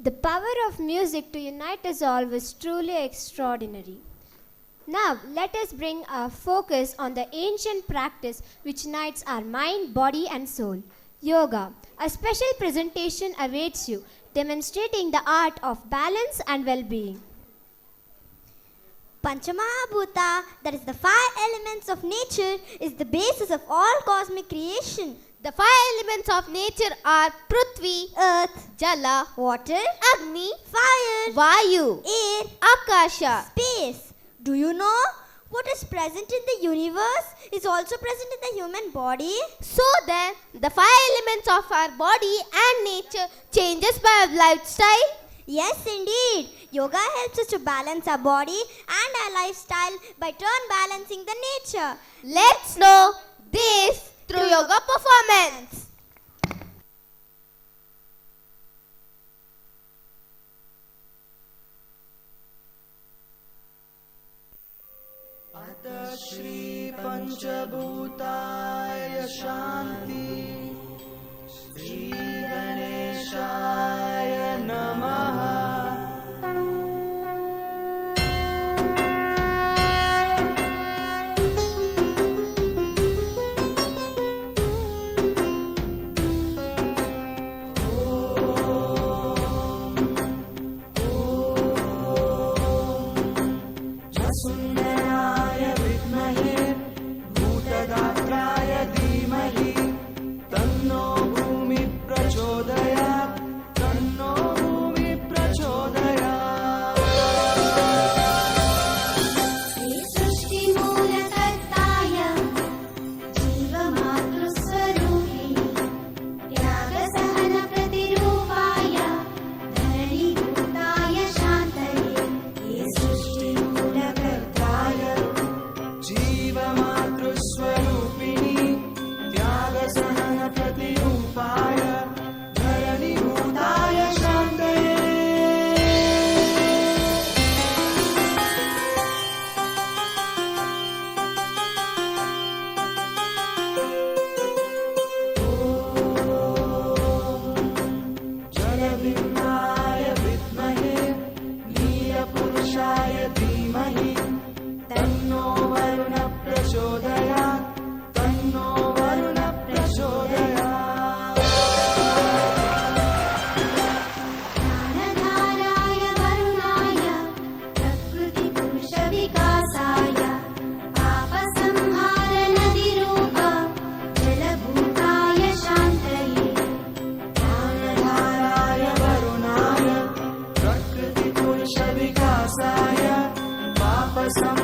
The power of music to unite us all was truly extraordinary. Now, let us bring our focus on the ancient practice which unites our mind, body, and soul, yoga. A special presentation awaits you, demonstrating the art of balance and well-being. Panchamahabhuta, that is the five elements of nature, is the basis of all cosmic creation. The five elements of nature are Prithvi, Earth, Jala, water, Agni, fire, Vayu, air, Akasha. space. Do you know what is present in the universe is also present in the human body? So then, the five elements of our body and nature changes by our lifestyle. Yes, indeed. Yoga helps us to balance our body and our lifestyle by turn balancing the nature. Let's know this through yoga performance. अतः श्री पंचभूताय शांति श्री गणेशाय नमः सुंदराय विद्महे भूतगात्राय धीमहि तन्नो भूमि प्रचोदयात् तन्नो भूमि प्रचोदयात् श्री सृष्टिमूलकर्ताय जीवमातृस्वरूपिणि त्यागसहनप्रतिरूपाय धरणीभूताय शान्तये हे सृष्टिमूलकर्ताय जीवमातृस्वरूपिणि त्यागसहन प्रतिरूपाय धरणीभूताय शान्तये जलबिम्बाय विद्महे नीलपुरुषाय धीमहि तन्नो वरुण प्रचोदयात् तन्नो वरुण प्रचोदयात् ज्ञानधाराय वरुणाय प्रकृतिपुरुषविकासाय पापसंहारनदिरूप जलभूताय शान्तये ज्ञानधाराय वरुणाय प्रकृतिपुरुषविकासाय पापसंहारनदिरूपाय